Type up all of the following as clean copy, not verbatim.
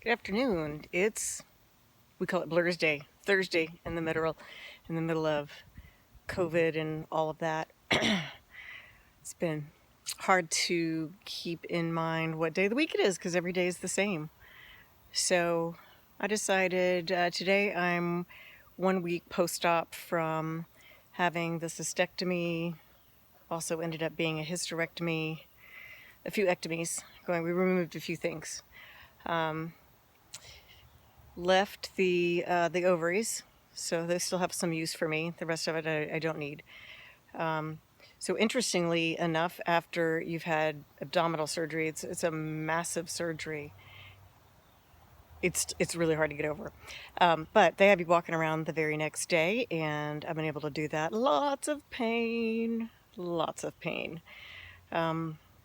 Good afternoon. We call it Blur's Day, Thursday in the middle of COVID and all of that. It's been hard to keep in mind what day of the week it is because every day is the same. So I decided today I'm 1 week post-op from having the cystectomy, also ended up being a hysterectomy, a few ectomies going. We removed a few things. Left the ovaries, so they still have some use for me. The rest of it I don't need. So interestingly enough, after you've had abdominal surgery, it's a massive surgery. It's really hard to get over. But they have you walking around the very next day, and I've been able to do that. Lots of pain.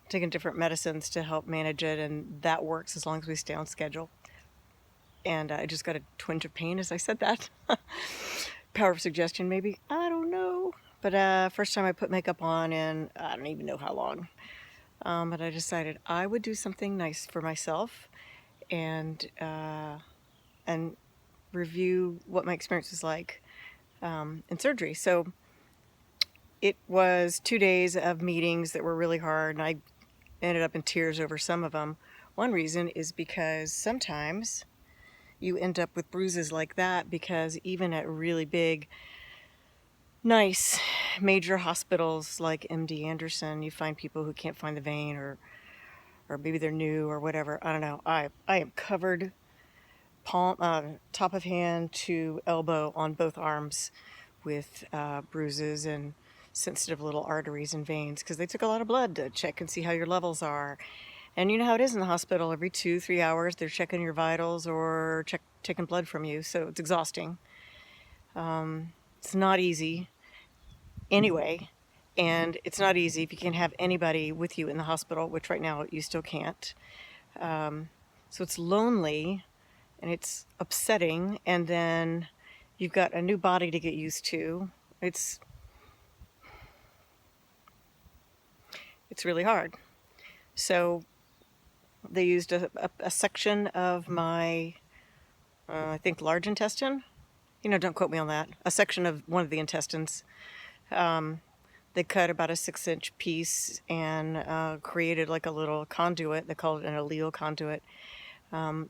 Taking different medicines to help manage it, and that works as long as we stay on schedule. And I just got a twinge of pain as I said that. Power of suggestion, maybe. I don't know. But first time I put makeup on in I don't even know how long. But I decided I would do something nice for myself and review what my experience was like in surgery. So it was 2 days of meetings that were really hard, and I ended up in tears over some of them. One reason is because sometimes you end up with bruises like that because even at really big, nice, major hospitals like MD Anderson, you find people who can't find the vein, or maybe they're new or whatever. I don't know. I am covered top of hand to elbow on both arms with bruises and sensitive little arteries and veins because they took a lot of blood to check and see how your levels are. And you know how it is in the hospital. Every 2-3 hours, they're checking your vitals or taking blood from you. So it's exhausting. It's not easy anyway. And it's not easy if you can't have anybody with you in the hospital, which right now you still can't. So it's lonely and it's upsetting. And then you've got a new body to get used to. It's really hard. So they used a section of my, I think, large intestine. Don't quote me on that. A section of one of the intestines. They cut about a 6-inch piece and created like a little conduit. They called it an allele conduit.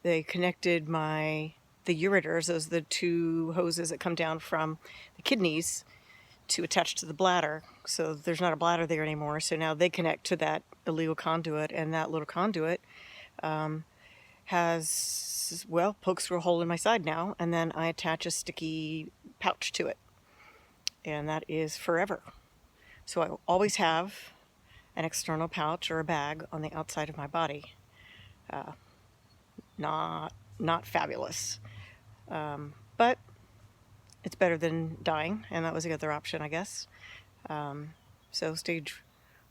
They connected the ureters, those are the two hoses that come down from the kidneys, to attach to the bladder. So there's not a bladder there anymore. So now they connect to that allele conduit, and that little conduit pokes through a hole in my side now, and then I attach a sticky pouch to it, and that is forever. So I always have an external pouch or a bag on the outside of my body. Not fabulous, but it's better than dying, and that was the other option, I guess. So stage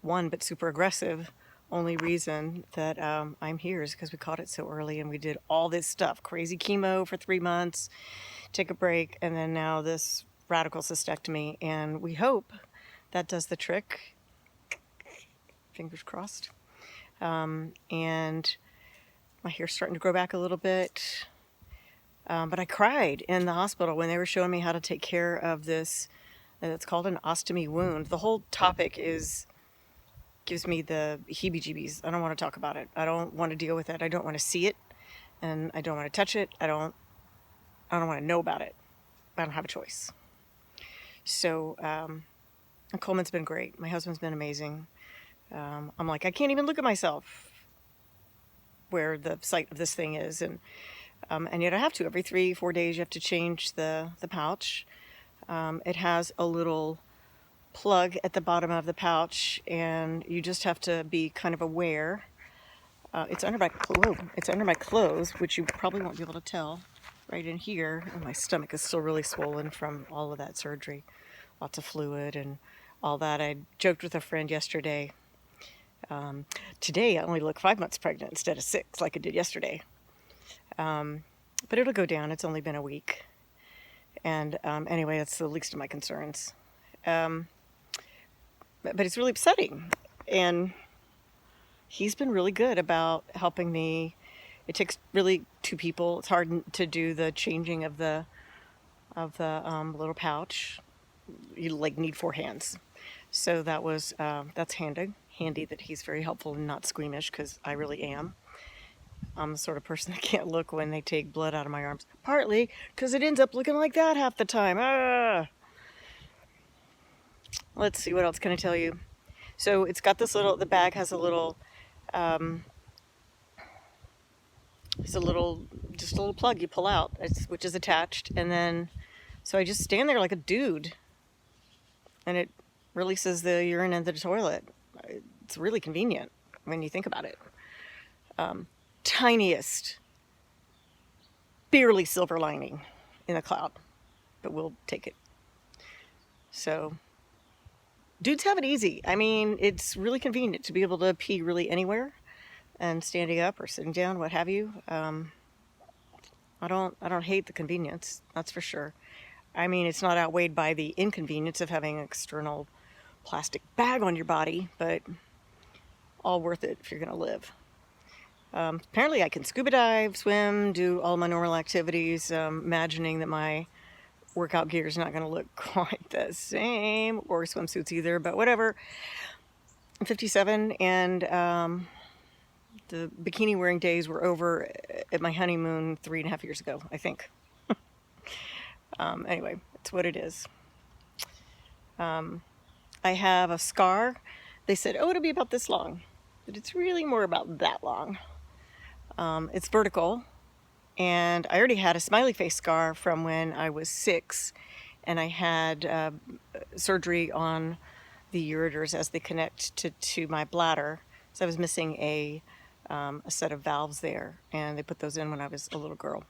1, but super aggressive. Only reason that I'm here is because we caught it so early, and we did all this stuff. Crazy chemo for 3 months, take a break, and then now this radical cystectomy. And we hope that does the trick. Fingers crossed. And my hair's starting to grow back a little bit. But I cried in the hospital when they were showing me how to take care of this. It's called an ostomy wound. The whole topic gives me the heebie-jeebies. I don't want to talk about it. I don't want to deal with it. I don't want to see it, and I don't want to touch it. I don't want to know about it. I don't have a choice. So Coleman's been great. My husband's been amazing. I'm like, I can't even look at myself where the site of this thing is, and yet I have to. Every 3-4 days you have to change the pouch. It has a little plug at the bottom of the pouch, and you just have to be kind of aware. It's under my clothes, which you probably won't be able to tell right in here. And my stomach is still really swollen from all of that surgery. Lots of fluid and all that. I joked with a friend yesterday. Today I only look 5 months pregnant instead of 6 like I did yesterday. But it'll go down. It's only been a week. And anyway, that's the least of my concerns. But it's really upsetting. And he's been really good about helping me it takes really two people. It's hard to do the changing of the little pouch. You like need 4 hands. So that was that's handy that he's very helpful and not squeamish, because I really am. I'm the sort of person that can't look when they take blood out of my arms. Partly because it ends up looking like that half the time. Let's see, what else can I tell you? So it's got this little, the bag has a little, it's a little, just a little plug you pull out, which is attached. And then, so I just stand there like a dude, and it releases the urine into the toilet. It's really convenient when you think about it. Tiniest, barely silver lining in the cloud, but we'll take it. So dudes have it easy. I mean, it's really convenient to be able to pee really anywhere, and standing up or sitting down, what have you. I don't hate the convenience, that's for sure. I mean, it's not outweighed by the inconvenience of having an external plastic bag on your body, but all worth it if you're gonna live. Apparently I can scuba dive, swim, do all my normal activities, imagining that my workout gear is not going to look quite the same, or swimsuits either, but whatever. I'm 57, and the bikini wearing days were over at my honeymoon 3.5 years ago, I think. Anyway, it's what it is. I have a scar. They said, oh, it'll be about this long, but it's really more about that long. It's vertical, and I already had a smiley face scar from when I was 6, and I had surgery on the ureters as they connect to my bladder. So I was missing a set of valves there, and they put those in when I was a little girl.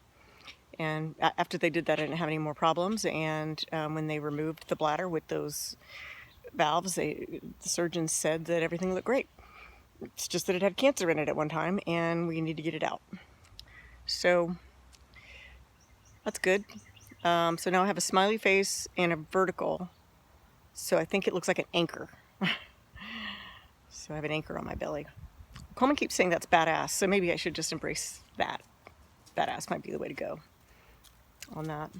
And after they did that, I didn't have any more problems, and when they removed the bladder with those valves, the surgeons said that everything looked great. It's just that it had cancer in it at one time, and we need to get it out. So that's good. So now I have a smiley face and a vertical. So I think it looks like an anchor. So I have an anchor on my belly. Coleman keeps saying that's badass, so maybe I should just embrace that. Badass might be the way to go on that.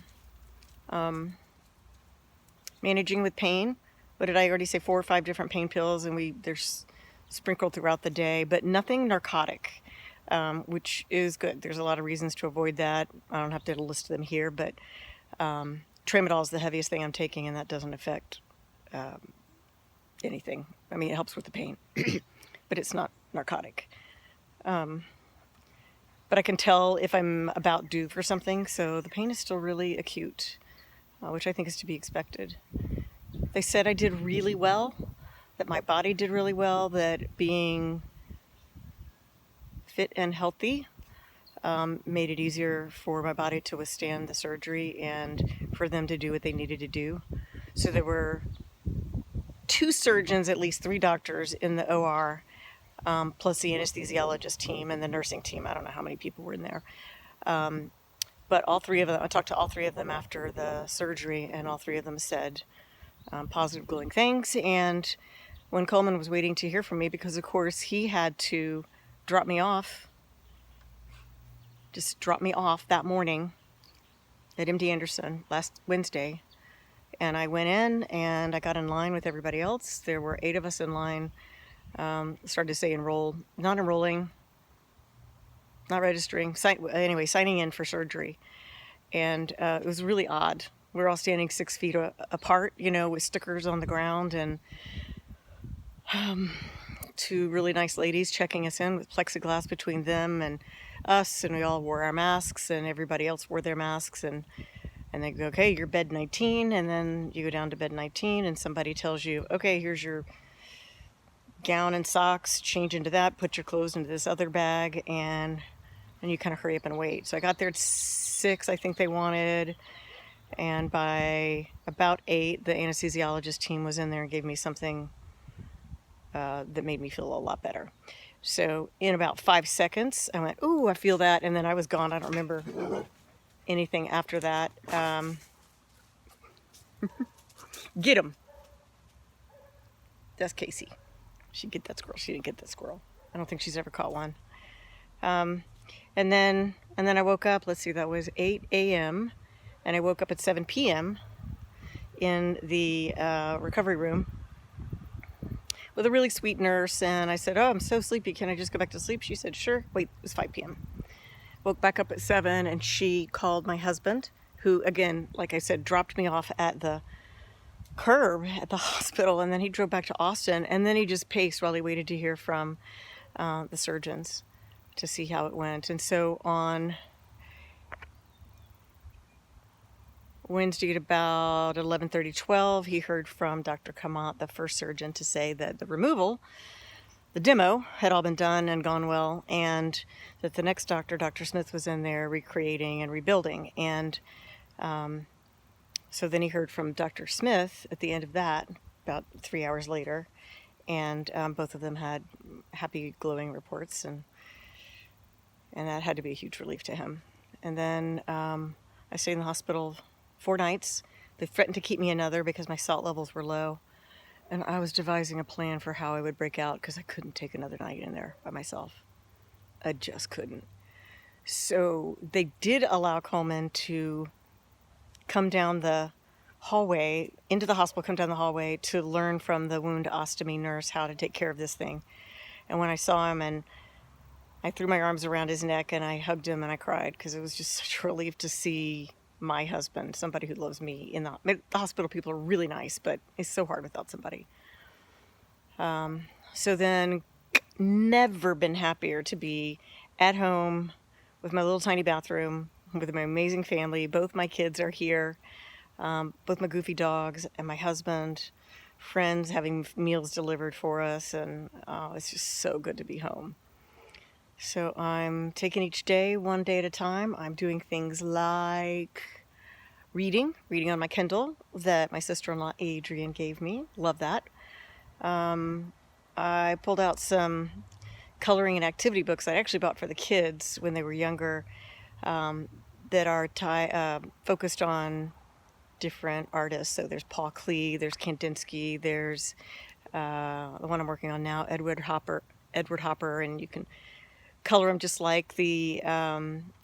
Managing with pain. What did I already say? 4 or 5 different pain pills, and there's sprinkled throughout the day, but nothing narcotic, which is good. There's a lot of reasons to avoid that. I don't have to list them here, but tramadol is the heaviest thing I'm taking, and that doesn't affect anything. I mean, it helps with the pain, but it's not narcotic. But I can tell if I'm about due for something, so the pain is still really acute, which I think is to be expected. They said I did really well, that my body did really well, that being fit and healthy made it easier for my body to withstand the surgery and for them to do what they needed to do. So there were 2 surgeons, at least 3 doctors in the OR, plus the anesthesiologist team and the nursing team. I don't know how many people were in there. But all 3 of them, I talked to all 3 of them after the surgery, and all 3 of them said positive, glowing things. And when Coleman was waiting to hear from me, because of course he had to drop me off that morning at MD Anderson last Wednesday. And I went in and I got in line with everybody else. There were 8 of us in line. Started to say enroll, not enrolling, not registering, signing in for surgery. And it was really odd. We were all standing 6 feet apart, with stickers on the ground, and 2 really nice ladies checking us in with plexiglass between them and us, and we all wore our masks, and everybody else wore their masks, and they go, okay, you're bed 19, and then you go down to bed 19, and somebody tells you, okay, here's your gown and socks, change into that, put your clothes into this other bag, and you kind of hurry up and wait. So I got there at 6, I think they wanted, and by about 8, the anesthesiologist team was in there and gave me something that made me feel a lot better. So in about 5 seconds, I went, ooh, I feel that, and then I was gone. I don't remember anything after that. Get him. That's Casey. She'd get that squirrel. She didn't get that squirrel. I don't think she's ever caught one. And then I woke up, let's see, that was 8 a.m. and I woke up at 7 p.m. in the recovery room with a really sweet nurse, and I said, "Oh, I'm so sleepy. Can I just go back to sleep?" She said, "Sure." Wait, it was 5 p.m. Woke back up at 7, and she called my husband, who, again, like I said, dropped me off at the curb at the hospital, and then he drove back to Austin, and then he just paced while he waited to hear from the surgeons to see how it went. And so on Wednesday at about 11:30, 12, he heard from Dr. Kamat, the first surgeon, to say that the removal, the demo, had all been done and gone well, and that the next doctor, Dr. Smith, was in there recreating and rebuilding. And so then he heard from Dr. Smith at the end of that, about 3 hours later, and both of them had happy, glowing reports, and that had to be a huge relief to him. And then I stayed in the hospital 4 nights. They threatened to keep me another because my salt levels were low. And I was devising a plan for how I would break out because I couldn't take another night in there by myself. I just couldn't. So they did allow Coleman to come down the hallway, into the hospital, come down the hallway to learn from the wound ostomy nurse how to take care of this thing. And when I saw him, and I threw my arms around his neck and I hugged him and I cried because it was just such a relief to see my husband, somebody who loves me. In the hospital, people are really nice, but it's so hard without somebody. So then, never been happier to be at home with my little tiny bathroom, with my amazing family. Both my kids are here, both my goofy dogs and my husband, friends having meals delivered for us, and it's just so good to be home. So I'm taking each day one day at a time. I'm doing things like reading on my Kindle that my sister-in-law Adrian gave me. Love that. I pulled out some coloring and activity books I actually bought for the kids when they were younger, that are focused on different artists. So there's Paul Klee, there's Kandinsky, there's the one I'm working on now, Edward Hopper, and you can color them just like the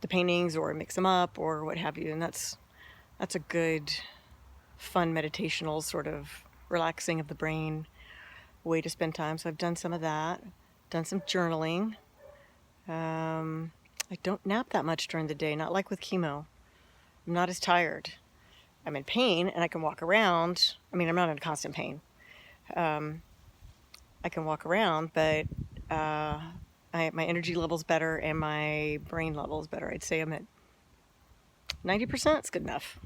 paintings, or mix them up, or what have you. And that's a good, fun, meditational, sort of relaxing of the brain way to spend time. So I've done some of that, done some journaling. I don't nap that much during the day, not like with chemo. I'm not as tired. I'm in pain and I can walk around. I mean, I'm not in constant pain. I can walk around, but my energy level's better and my brain level's better. I'd say I'm at 90%. It's good enough.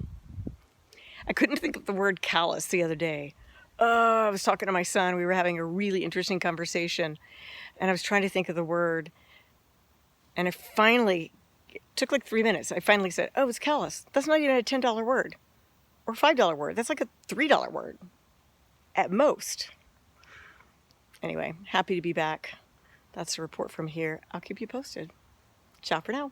I couldn't think of the word callous the other day. I was talking to my son. We were having a really interesting conversation, and I was trying to think of the word. And it took like 3 minutes. I finally said, "Oh, it's callous." That's not even a $10 word or $5 word. That's like a $3 word at most. Anyway, happy to be back. That's the report from here. I'll keep you posted. Ciao for now.